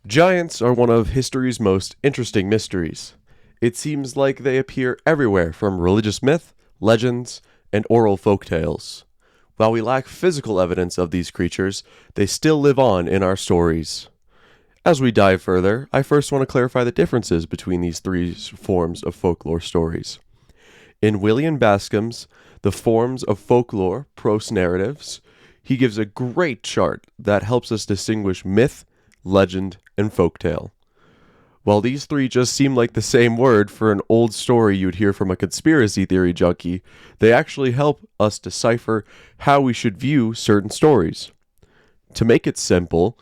Giants are one of history's most interesting mysteries. It seems like they appear everywhere from religious myth, legends, and oral folk tales. While we lack physical evidence of these creatures, they still live on in our stories. As we dive further, I first want to clarify the differences between these three forms of folklore stories. In William Bascom's The Forms of Folklore Prose Narratives, he gives a great chart that helps us distinguish myth, legend, and folktale. While these three just seem like the same word for an old story you'd hear from a conspiracy theory junkie, they actually help us decipher how we should view certain stories. To make it simple,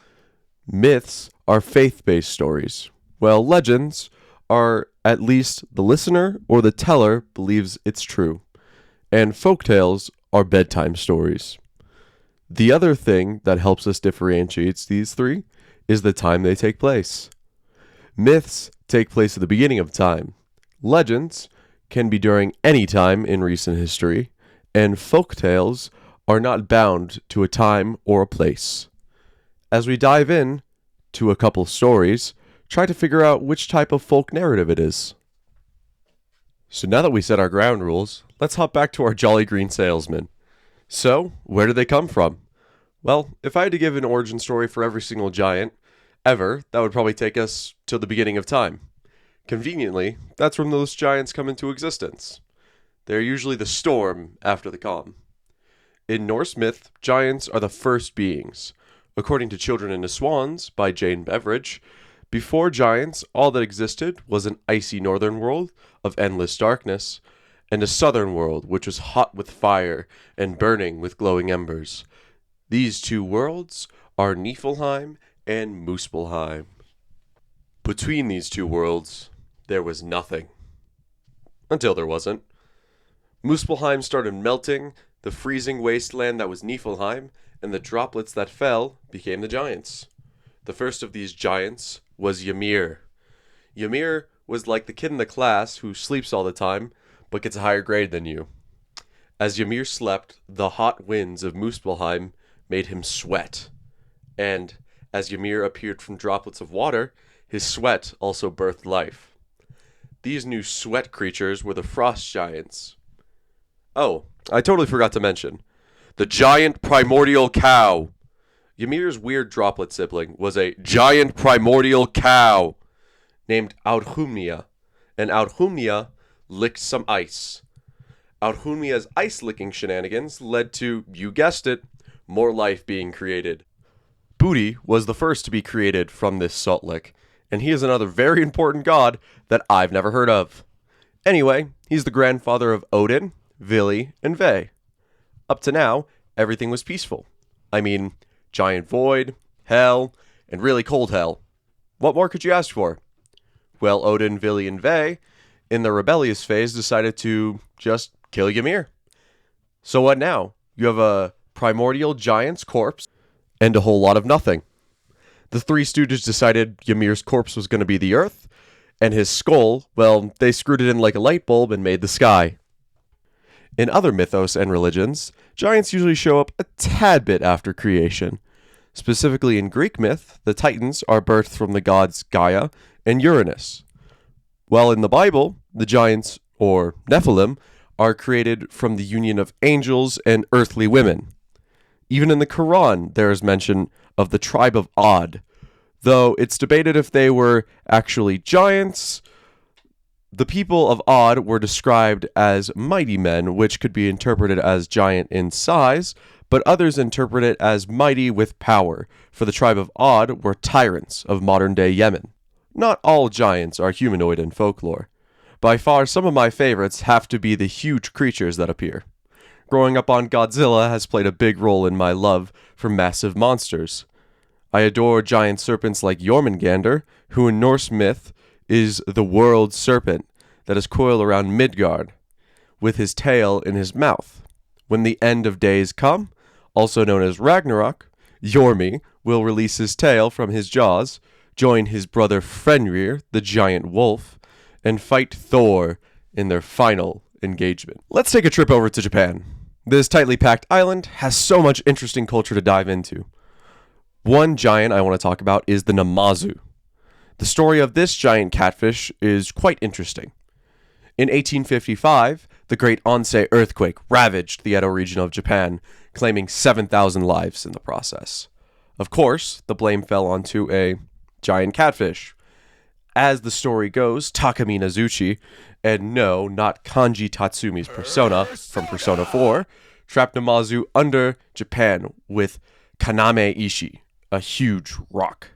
myths are faith-based stories, while legends are at least the listener or the teller believes it's true, and folktales are bedtime stories. The other thing that helps us differentiate these three is the time they take place. Myths take place at the beginning of time. Legends can be during any time in recent history, and folktales are not bound to a time or a place. As we dive in to a couple stories, try to figure out which type of folk narrative it is. So now that we set our ground rules, let's hop back to our jolly green salesman. So, where did they come from? Well, if I had to give an origin story for every single giant ever, that would probably take us to the beginning of time. Conveniently, that's when those giants come into existence. They're usually the storm after the calm. In Norse myth, giants are the first beings. According to Children and the Swans by Jane Beveridge, before giants, all that existed was an icy northern world of endless darkness, and a southern world which was hot with fire and burning with glowing embers. These two worlds are Niflheim and Muspelheim. Between these two worlds, there was nothing. Until there wasn't. Muspelheim started melting, the freezing wasteland that was Niflheim, and the droplets that fell became the giants. The first of these giants was Ymir. Ymir was like the kid in the class who sleeps all the time, but gets a higher grade than you. As Ymir slept, the hot winds of Muspelheim made him sweat. And as Ymir appeared from droplets of water, his sweat also birthed life. These new sweat creatures were the frost giants. Oh, I totally forgot to mention. The giant primordial cow. Ymir's weird droplet sibling was a giant primordial cow named Audhumnia, and Audhumnia licked some ice. Audhumnia's ice-licking shenanigans led to, you guessed it, more life being created. Booty was the first to be created from this salt lick, and he is another very important god that I've never heard of. Anyway, he's the grandfather of Odin, Vili, and Ve. Up to now, everything was peaceful. I mean, giant void, hell, and really cold hell. What more could you ask for? Well, Odin, Vili, and Ve, in the rebellious phase, decided to just kill Ymir. So what now? You have a primordial giant's corpse and a whole lot of nothing. The Three Stooges decided Ymir's corpse was going to be the earth, and his skull, well, they screwed it in like a light bulb and made the sky. In other mythos and religions, giants usually show up a tad bit after creation. Specifically in Greek myth, the Titans are birthed from the gods Gaia and Uranus. While in the Bible, the giants, or Nephilim, are created from the union of angels and earthly women. Even in the Quran, there is mention of the tribe of Ad, though it's debated if they were actually giants. The people of Ad were described as mighty men, which could be interpreted as giant in size, but others interpret it as mighty with power, for the tribe of Ad were tyrants of modern-day Yemen. Not all giants are humanoid in folklore. By far, some of my favorites have to be the huge creatures that appear. Growing up on Godzilla has played a big role in my love for massive monsters. I adore giant serpents like Jormungandr, who in Norse myth is the world serpent that is coiled around Midgard, with his tail in his mouth. When the end of days come, also known as Ragnarok, Jormi will release his tail from his jaws, join his brother Fenrir, the giant wolf, and fight Thor in their final engagement. Let's take a trip over to Japan. This tightly packed island has so much interesting culture to dive into. One giant I want to talk about is the Namazu. The story of this giant catfish is quite interesting. In 1855, the Great Ansei earthquake ravaged the Edo region of Japan, claiming 7,000 lives in the process. Of course, the blame fell onto a giant catfish. As the story goes, Takami Nazuchi, and no, not Kanji Tatsumi's persona from Persona 4, trapped Namazu under Japan with Kaname Ishi, a huge rock.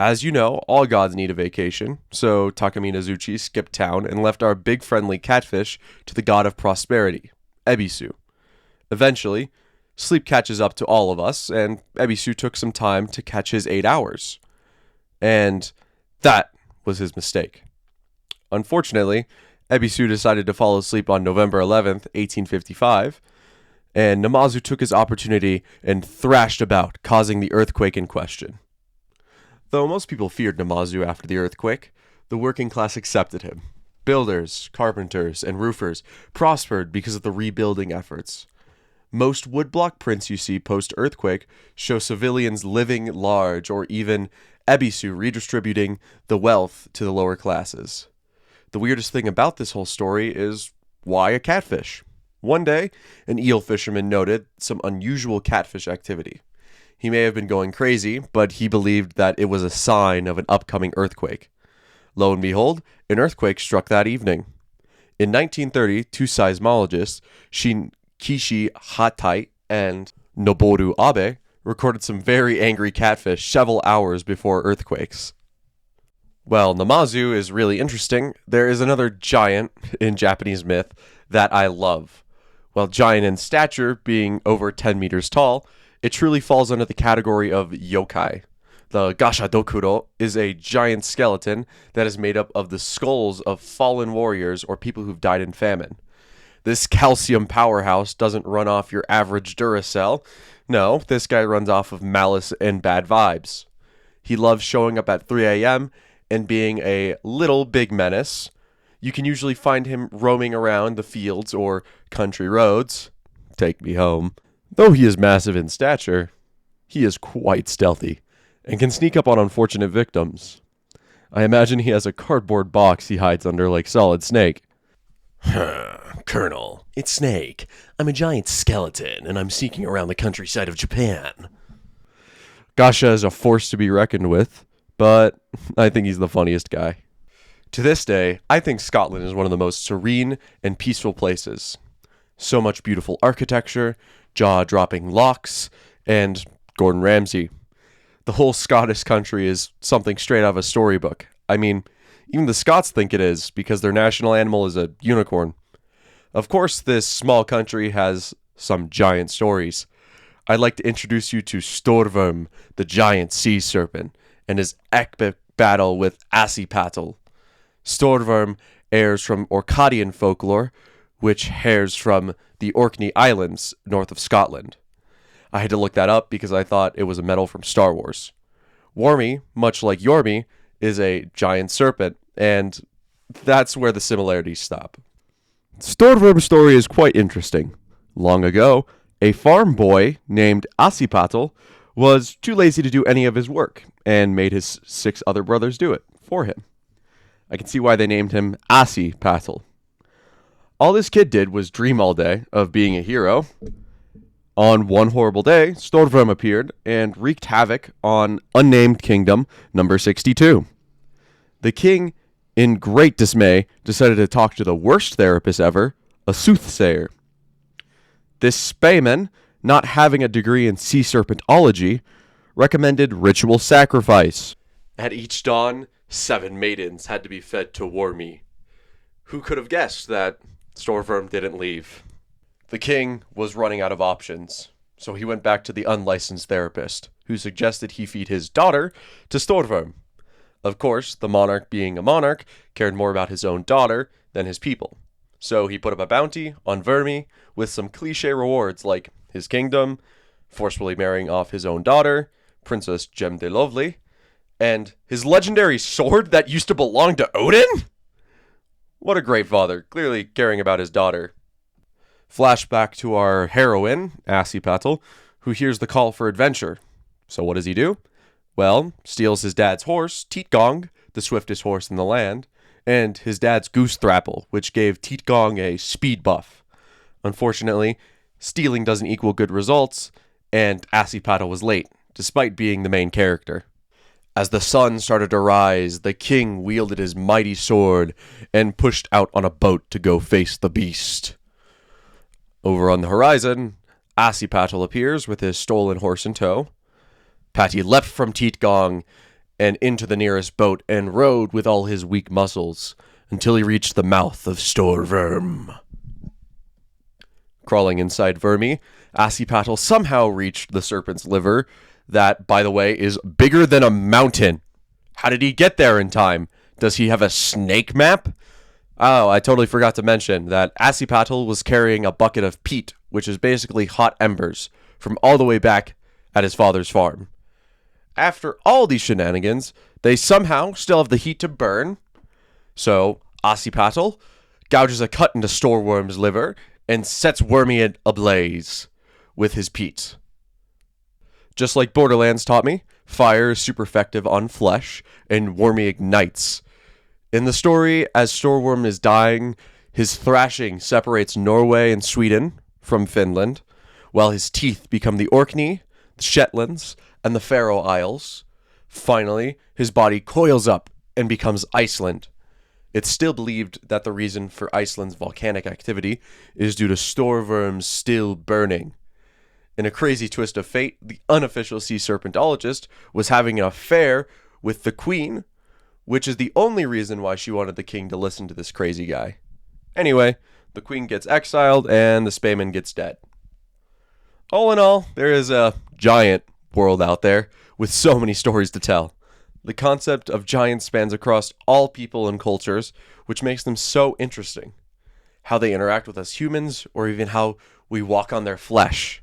As you know, all gods need a vacation, so Takami Nazuchi skipped town and left our big friendly catfish to the god of prosperity, Ebisu. Eventually, sleep catches up to all of us, and Ebisu took some time to catch his 8 hours. And that was his mistake. Unfortunately, Ebisu decided to fall asleep on November 11th, 1855, and Namazu took his opportunity and thrashed about, causing the earthquake in question. Though most people feared Namazu after the earthquake, the working class accepted him. Builders, carpenters, and roofers prospered because of the rebuilding efforts. Most woodblock prints you see post-earthquake show civilians living large, or even Ebisu redistributing the wealth to the lower classes. The weirdest thing about this whole story is, why a catfish? One day, an eel fisherman noted some unusual catfish activity. He may have been going crazy, but he believed that it was a sign of an upcoming earthquake. Lo and behold, an earthquake struck that evening. In 1930, two seismologists, Shinkishi Hatai and Noboru Abe, recorded some very angry catfish several hours before earthquakes. Well, Namazu is really interesting. There is another giant in Japanese myth that I love. While giant in stature, being over 10 meters tall, it truly falls under the category of yokai. The Gashadokuro is a giant skeleton that is made up of the skulls of fallen warriors or people who've died in famine. This calcium powerhouse doesn't run off your average Duracell. No, this guy runs off of malice and bad vibes. He loves showing up at 3 a.m. and being a little big menace. You can usually find him roaming around the fields or country roads. Take me home. Though he is massive in stature, he is quite stealthy and can sneak up on unfortunate victims. I imagine he has a cardboard box he hides under like Solid Snake. Colonel, it's Snake. I'm a giant skeleton, and I'm sneaking around the countryside of Japan. Gasha is a force to be reckoned with, but I think he's the funniest guy. To this day, I think Scotland is one of the most serene and peaceful places. So much beautiful architecture, jaw-dropping locks, and Gordon Ramsay. The whole Scottish country is something straight out of a storybook. I mean, even the Scots think it is, because their national animal is a unicorn. Of course, this small country has some giant stories. I'd like to introduce you to Storvorm, the giant sea serpent, and his epic battle with Asipatl. Storvorm heirs from Orcadian folklore, which heirs from the Orkney Islands north of Scotland. I had to look that up because I thought it was a medal from Star Wars. Wormy, much like Yormi, is a giant serpent, and that's where the similarities stop. Storvorm's story is quite interesting. Long ago, a farm boy named Asipatl was too lazy to do any of his work and made his 6 other brothers do it for him. I can see why they named him Asipatl. All this kid did was dream all day of being a hero. On one horrible day, Storvorm appeared and wreaked havoc on unnamed kingdom number 62. The king, in great dismay, decided to talk to the worst therapist ever, a soothsayer. This spayman, not having a degree in sea serpentology, recommended ritual sacrifice. At each dawn, 7 maidens had to be fed to Wormy. Who could have guessed that Storvorm didn't leave? The king was running out of options, so he went back to the unlicensed therapist, who suggested he feed his daughter to Storvorm. Of course, the monarch, being a monarch, cared more about his own daughter than his people. So he put up a bounty on Vermi with some cliché rewards like his kingdom, forcefully marrying off his own daughter, Princess Gem de Lovely, and his legendary sword that used to belong to Odin? What a great father, clearly caring about his daughter. Flashback to our heroine, Asipatl, who hears the call for adventure. So what does he do? Well, steals his dad's horse, Teetgong, the swiftest horse in the land, and his dad's goose thrapple, which gave Teetgong a speed buff. Unfortunately, stealing doesn't equal good results, and Asipattle was late, despite being the main character. As the sun started to rise, the king wielded his mighty sword and pushed out on a boat to go face the beast. Over on the horizon, Asipattle appears with his stolen horse in tow. Patty leapt from Teetgong and into the nearest boat and rode with all his weak muscles until he reached the mouth of Storverm. Crawling inside Vermi, Asipattle somehow reached the serpent's liver, that, by the way, is bigger than a mountain. How did he get there in time? Does he have a snake map? Oh, I totally forgot to mention that Asipattle was carrying a bucket of peat, which is basically hot embers, from all the way back at his father's farm. After all these shenanigans, they somehow still have the heat to burn. So, Asipattle gouges a cut into Storworm's liver and sets Wormy ablaze with his peat. Just like Borderlands taught me, fire is super effective on flesh, and Wormy ignites. In the story, as Storworm is dying, his thrashing separates Norway and Sweden from Finland, while his teeth become the Orkney, the Shetlands, and the Faroe Isles. Finally, his body coils up and becomes Iceland. It's still believed that the reason for Iceland's volcanic activity is due to Storworms still burning. In a crazy twist of fate, the unofficial sea serpentologist was having an affair with the queen, which is the only reason why she wanted the king to listen to this crazy guy. Anyway, the queen gets exiled and the Spayman gets dead. All in all, there is a giant world out there with so many stories to tell. The concept of giants spans across all people and cultures, which makes them so interesting. How they interact with us humans, or even how we walk on their flesh.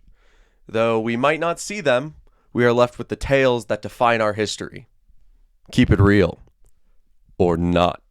Though we might not see them, we are left with the tales that define our history. Keep it real. Or not.